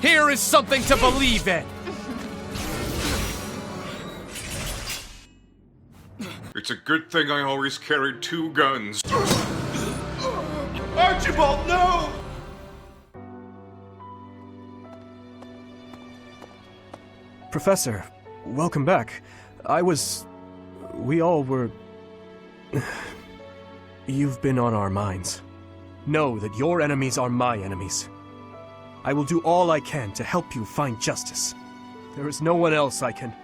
Here is something to believe in! It's a good thing I always carried 2 guns. Archibald, no! Professor, welcome back. We all were... You've been on our minds. Know that your enemies are my enemies. I will do all I can to help you find justice. There is no one else I can...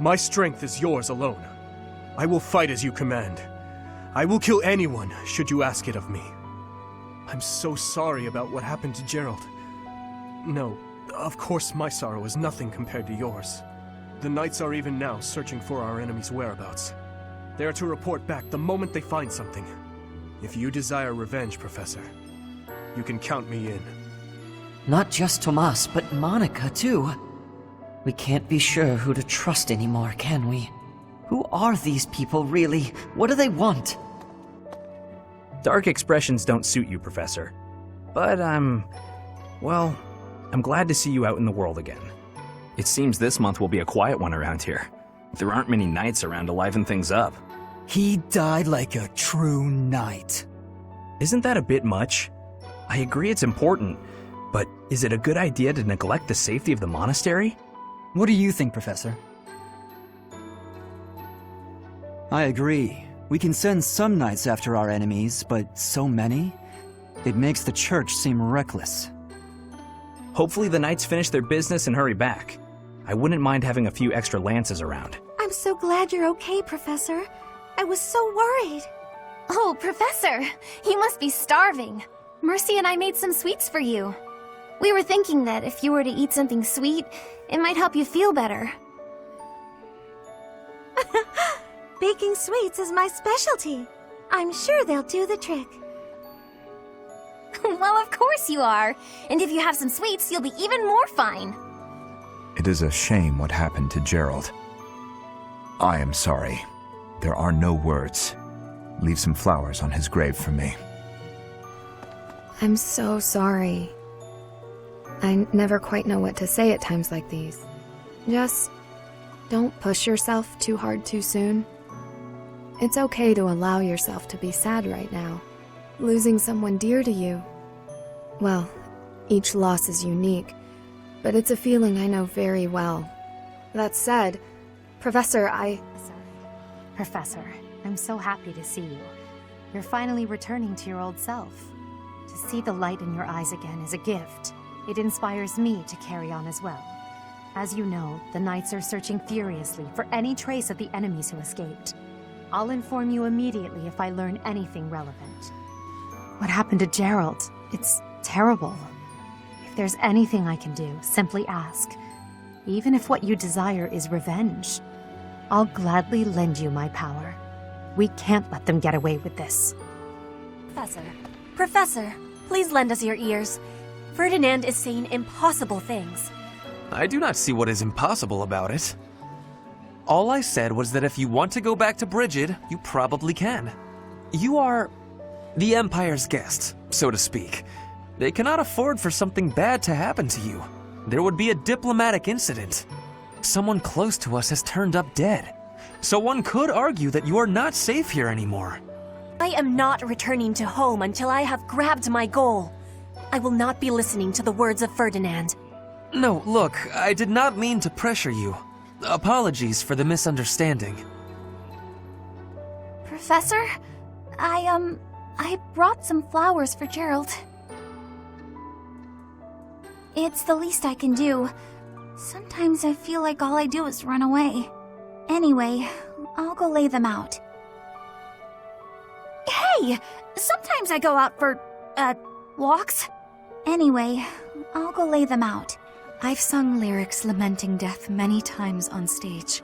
My strength is yours alone. I will fight as you command. I will kill anyone, should you ask it of me. I'm so sorry about what happened to Jeralt. No, of course my sorrow is nothing compared to yours. The Knights are even now searching for our enemy's whereabouts. They are to report back the moment they find something. If you desire revenge, Professor, you can count me in. Not just Tomas, but Monica, too. We can't be sure who to trust anymore, can we? Who are these people, really? What do they want? Dark expressions don't suit you, Professor. But well, I'm glad to see you out in the world again. It seems this month will be a quiet one around here. There aren't many knights around to liven things up. He died like a true knight. Isn't that a bit much? I agree it's important, but is it a good idea to neglect the safety of the monastery? What do you think, Professor? I agree. We can send some knights after our enemies, but so many? It makes the church seem reckless. Hopefully the knights finish their business and hurry back. I wouldn't mind having a few extra lances around. I'm so glad you're okay, Professor. I was so worried. Oh, Professor, you must be starving. Mercy and I made some sweets for you. We were thinking that if you were to eat something sweet, it might help you feel better. Baking sweets is my specialty. I'm sure they'll do the trick. Well, of course you are. And if you have some sweets, you'll be even more fine. It is a shame what happened to Jeralt. I am sorry. There are no words. Leave some flowers on his grave for me. I'm so sorry. I never quite know what to say at times like these. Just don't push yourself too hard too soon. It's okay to allow yourself to be sad right now. Losing someone dear to you. Well, each loss is unique, but it's a feeling I know very well. That said, Professor, Professor, I'm so happy to see you. You're finally returning to your old self. To see the light in your eyes again is a gift. It inspires me to carry on as well. As you know, the Knights are searching furiously for any trace of the enemies who escaped. I'll inform you immediately if I learn anything relevant. What happened to Jeralt? It's terrible. If there's anything I can do, simply ask. Even if what you desire is revenge, I'll gladly lend you my power. We can't let them get away with this. Professor, please lend us your ears. Ferdinand is saying impossible things. I do not see what is impossible about it. All I said was that if you want to go back to Brigid, you probably can. You are the Empire's guest, so to speak. They cannot afford for something bad to happen to you. There would be a diplomatic incident. Someone close to us has turned up dead. So one could argue that you are not safe here anymore. I am not returning to home until I have grabbed my goal. I will not be listening to the words of Ferdinand. No, look, I did not mean to pressure you. Apologies for the misunderstanding. Professor, I brought some flowers for Jeralt. It's the least I can do. Sometimes I feel like all I do is run away. Anyway, I'll go lay them out. Hey! Sometimes I go out for, walks. Anyway, I'll go lay them out. I've sung lyrics lamenting death many times on stage.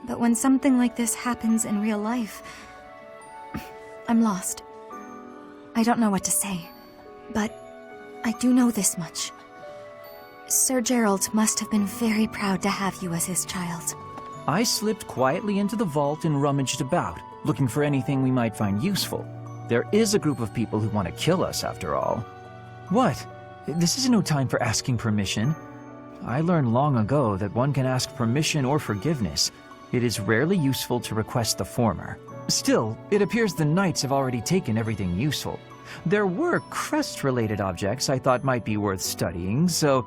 But when something like this happens in real life, I'm lost. I don't know what to say. But I do know this much. Sir Jeralt must have been very proud to have you as his child. I slipped quietly into the vault and rummaged about, looking for anything we might find useful. There is a group of people who want to kill us, after all. What? This is no time for asking permission. I learned long ago that one can ask permission or forgiveness. It is rarely useful to request the former. Still, it appears the knights have already taken everything useful. There were crest-related objects I thought might be worth studying, so...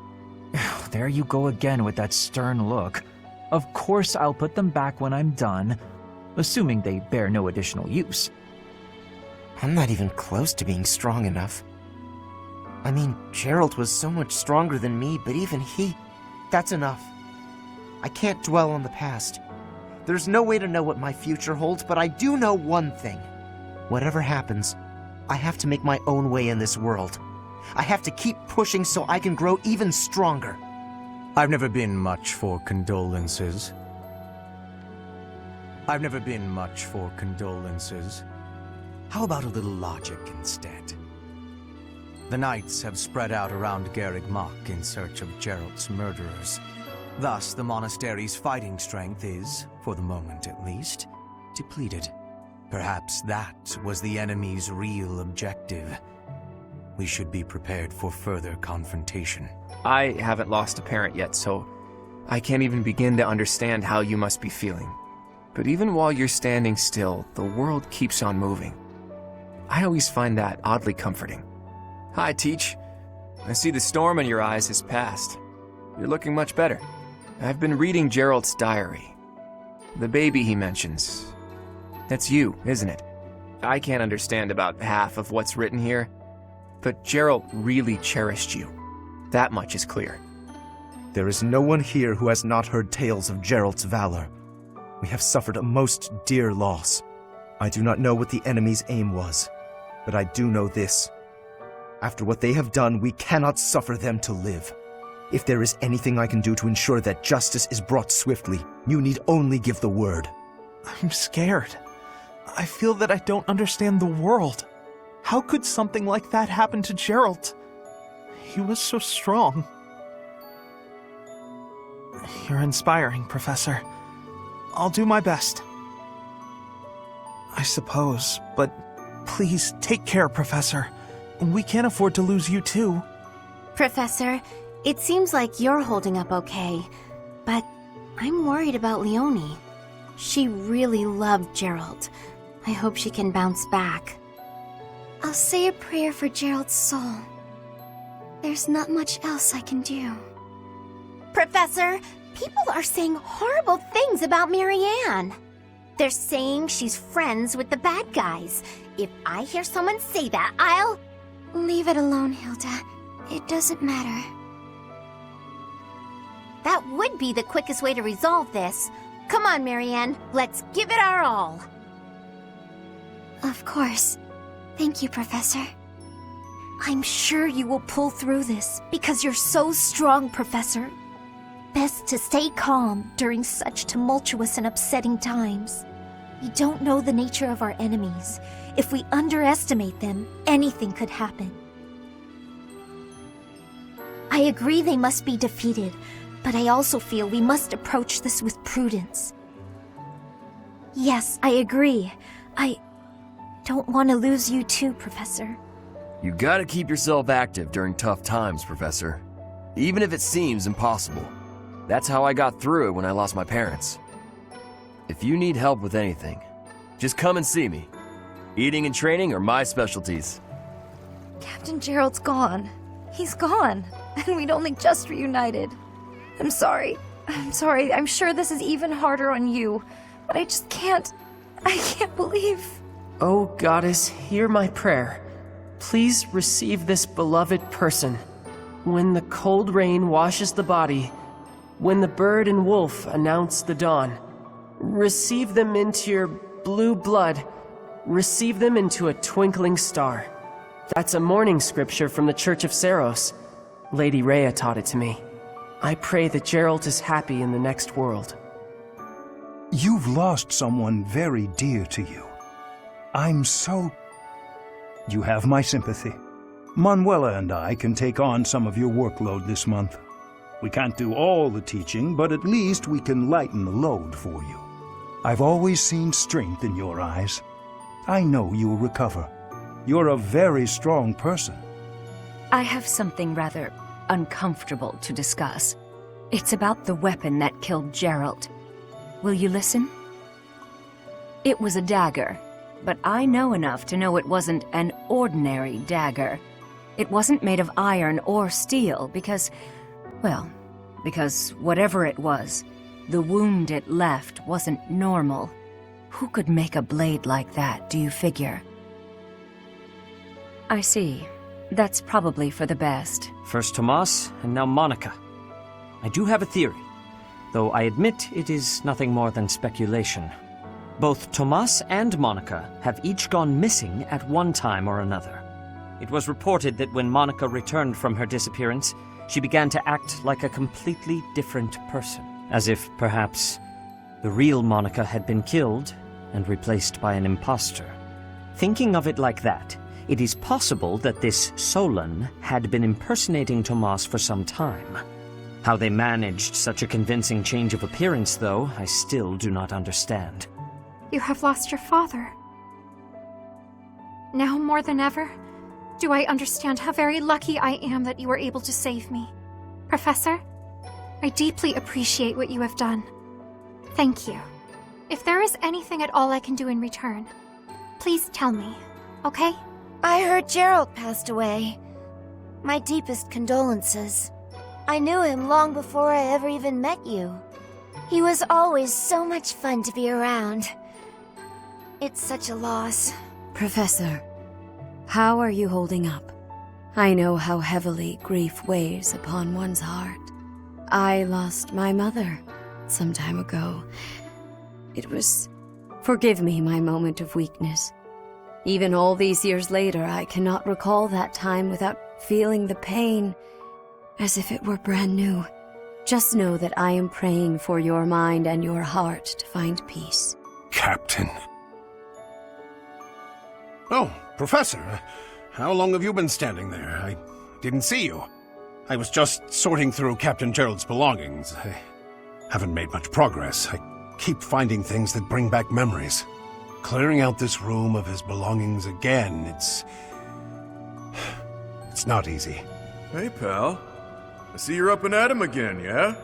There you go again with that stern look. Of course I'll put them back when I'm done, assuming they bear no additional use. I'm not even close to being strong enough. I mean, Jeralt was so much stronger than me, but even he... That's enough. I can't dwell on the past. There's no way to know what my future holds, but I do know one thing. Whatever happens, I have to make my own way in this world. I have to keep pushing so I can grow even stronger. I've never been much for condolences. How about a little logic instead? The knights have spread out around Garreg Mach in search of Jeralt's murderers. Thus, the monastery's fighting strength is, for the moment at least, depleted. Perhaps that was the enemy's real objective. We should be prepared for further confrontation. I haven't lost a parent yet, so I can't even begin to understand how you must be feeling. But even while you're standing still, the world keeps on moving. I always find that oddly comforting. Hi, Teach. I see the storm in your eyes has passed. You're looking much better. I've been reading Jeralt's diary. The baby he mentions. That's you, isn't it? I can't understand about half of what's written here, but Jeralt really cherished you. That much is clear. There is no one here who has not heard tales of Jeralt's valor. We have suffered a most dear loss. I do not know what the enemy's aim was, but I do know this. After what they have done, we cannot suffer them to live. If there is anything I can do to ensure that justice is brought swiftly, you need only give the word. I'm scared. I feel that I don't understand the world. How could something like that happen to Jeralt? He was so strong. You're inspiring, Professor. I'll do my best. I suppose, but please take care, Professor. We can't afford to lose you too. Professor, it seems like you're holding up okay, but I'm worried about Leonie. She really loved Jeralt. I hope she can bounce back. I'll say a prayer for Jeralt's soul. There's not much else I can do. Professor, people are saying horrible things about Marrianne. They're saying she's friends with the bad guys. If I hear someone say that, I'll... Leave it alone, Hilda. It doesn't matter. That would be the quickest way to resolve this. Come on, Marrianne. Let's give it our all. Of course. Thank you, Professor. I'm sure you will pull through this because you're so strong, Professor. Best to stay calm during such tumultuous and upsetting times. We don't know the nature of our enemies. If we underestimate them, anything could happen. I agree they must be defeated, but I also feel we must approach this with prudence. Yes, I agree. I don't want to lose you too, Professor. You gotta keep yourself active during tough times, Professor. Even if it seems impossible. That's how I got through it when I lost my parents. If you need help with anything, just come and see me. Eating and training are my specialties. Captain Jeralt's gone. He's gone, and we'd only just reunited. I'm sorry. I'm sure this is even harder on you, but I just can't... I can't believe... Oh, Goddess, hear my prayer. Please receive this beloved person. When the cold rain washes the body, when the bird and wolf announce the dawn, receive them into your blue blood. Receive them into a twinkling star. That's a morning scripture from the Church of Seiros. Lady Rhea taught it to me. I pray that Jeralt is happy in the next world. You've lost someone very dear to you. I'm so... You have my sympathy. Manuela and I can take on some of your workload this month. We can't do all the teaching, but at least we can lighten the load for you. I've always seen strength in your eyes. I know you'll recover. You're a very strong person. I have something rather uncomfortable to discuss. It's about the weapon that killed Jeralt. Will you listen? It was a dagger, but I know enough to know it wasn't an ordinary dagger. It wasn't made of iron or steel because whatever it was, the wound it left wasn't normal. Who could make a blade like that, do you figure? I see. That's probably for the best. First Tomas, and now Monica. I do have a theory, though I admit it is nothing more than speculation. Both Tomas and Monica have each gone missing at one time or another. It was reported that when Monica returned from her disappearance, she began to act like a completely different person, as if, perhaps, the real Monica had been killed and replaced by an imposter. Thinking of it like that, it is possible that this Solon had been impersonating Tomas for some time. How they managed such a convincing change of appearance, though, I still do not understand. You have lost your father. Now more than ever, do I understand how very lucky I am that you were able to save me. Professor, I deeply appreciate what you have done. Thank you. If there is anything at all I can do in return, please tell me, okay? I heard Jeralt passed away. My deepest condolences. I knew him long before I ever even met you. He was always so much fun to be around. It's such a loss. Professor, how are you holding up? I know how heavily grief weighs upon one's heart. I lost my mother some time ago. It was... Forgive me my moment of weakness. Even all these years later, I cannot recall that time without feeling the pain as if it were brand new. Just know that I am praying for your mind and your heart to find peace. Captain. Oh, Professor. How long have you been standing there? I didn't see you. I was just sorting through Captain Jeralt's belongings. I haven't made much progress. I keep finding things that bring back memories. Clearing out this room of his belongings again, it's not easy. Hey, pal. I see you're up and at 'em again, yeah?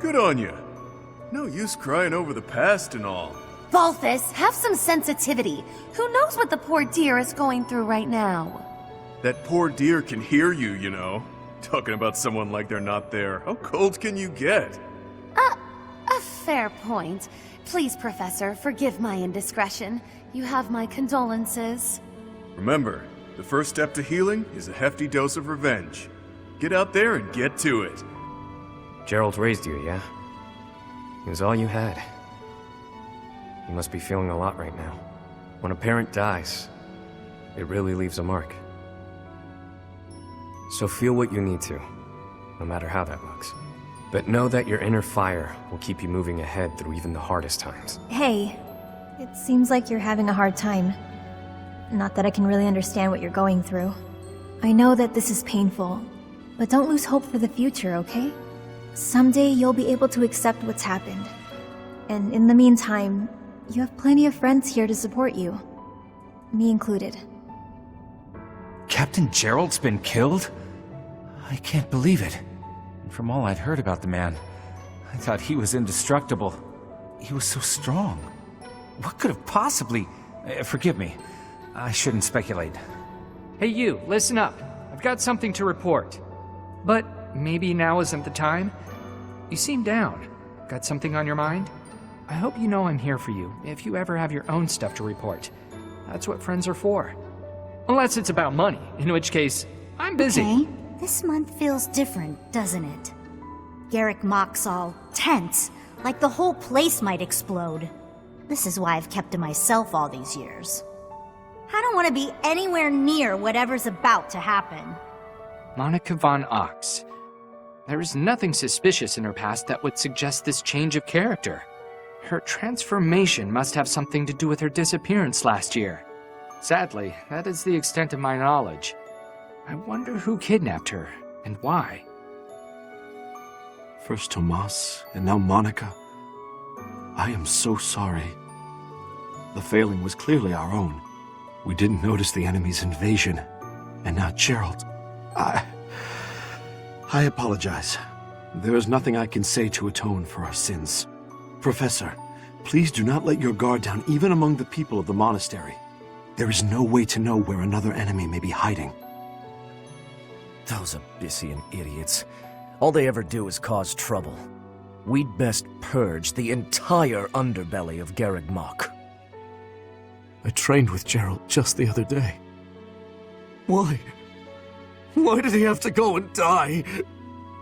Good on you. No use crying over the past and all. Balthus, have some sensitivity. Who knows what the poor dear is going through right now? That poor dear can hear you, you know. Talking about someone like they're not there. How cold can you get? A fair point. Please, Professor, forgive my indiscretion. You have my condolences. Remember, the first step to healing is a hefty dose of revenge. Get out there and get to it. Jeralt raised you, yeah? He was all you had. You must be feeling a lot right now. When a parent dies, it really leaves a mark. So feel what you need to, no matter how that looks. But know that your inner fire will keep you moving ahead through even the hardest times. Hey, it seems like you're having a hard time. Not that I can really understand what you're going through. I know that this is painful, but don't lose hope for the future, okay? Someday you'll be able to accept what's happened. And in the meantime, you have plenty of friends here to support you. Me included. Captain Jeralt's been killed? I can't believe it. And from all I'd heard about the man, I thought he was indestructible. He was so strong. What could have possibly... forgive me. I shouldn't speculate. Hey you, listen up. I've got something to report. But maybe now isn't the time? You seem down. Got something on your mind? I hope you know I'm here for you if you ever have your own stuff to report. That's what friends are for. Unless it's about money, in which case, I'm busy. Okay, this month feels different, doesn't it? Garrick Mock's all tense, like the whole place might explode. This is why I've kept to myself all these years. I don't want to be anywhere near whatever's about to happen. Monica von Ox. There is nothing suspicious in her past that would suggest this change of character. Her transformation must have something to do with her disappearance last year. Sadly, that is the extent of my knowledge. I wonder who kidnapped her, and why. First Tomas, and now Monica. I am so sorry. The failing was clearly our own. We didn't notice the enemy's invasion, and now Jeralt. I apologize. There is nothing I can say to atone for our sins. Professor, please do not let your guard down even among the people of the monastery. There is no way to know where another enemy may be hiding. Those Abyssian idiots. All they ever do is cause trouble. We'd best purge the entire underbelly of Garreg Mach. I trained with Jeralt just the other day. Why? Why did he have to go and die?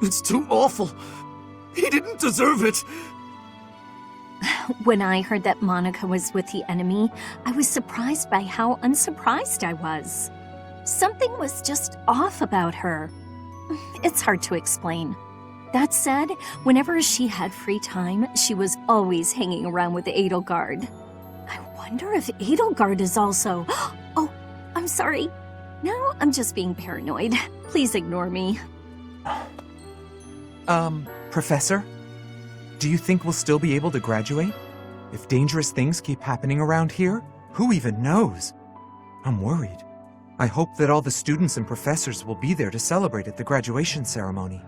It's too awful. He didn't deserve it. When I heard that Monica was with the enemy, I was surprised by how unsurprised I was. Something was just off about her. It's hard to explain. That said, whenever she had free time, she was always hanging around with Edelguard. I wonder if Edelguard is also... Oh, I'm sorry. No, I'm just being paranoid. Please ignore me. Professor? Do you think we'll still be able to graduate? If dangerous things keep happening around here, who even knows? I'm worried. I hope that all the students and professors will be there to celebrate at the graduation ceremony.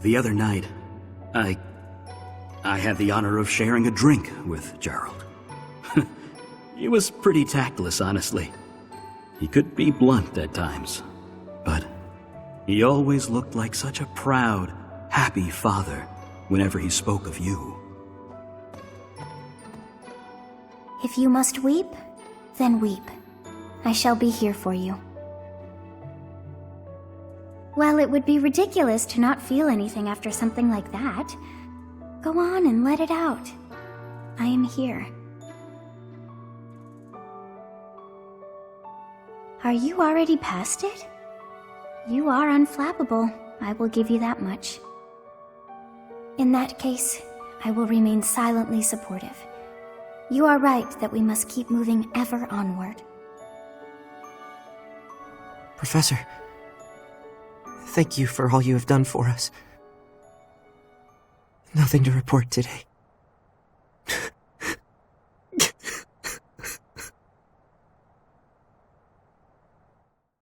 The other night, I had the honor of sharing a drink with Jeralt. He was pretty tactless, honestly. He could be blunt at times, but he always looked like such a proud, happy father whenever he spoke of you. If you must weep, then weep. I shall be here for you. Well, it would be ridiculous to not feel anything after something like that. Go on and let it out. I am here. Are you already past it? You are unflappable, I will give you that much. In that case, I will remain silently supportive. You are right that we must keep moving ever onward. Professor, thank you for all you have done for us. Nothing to report today.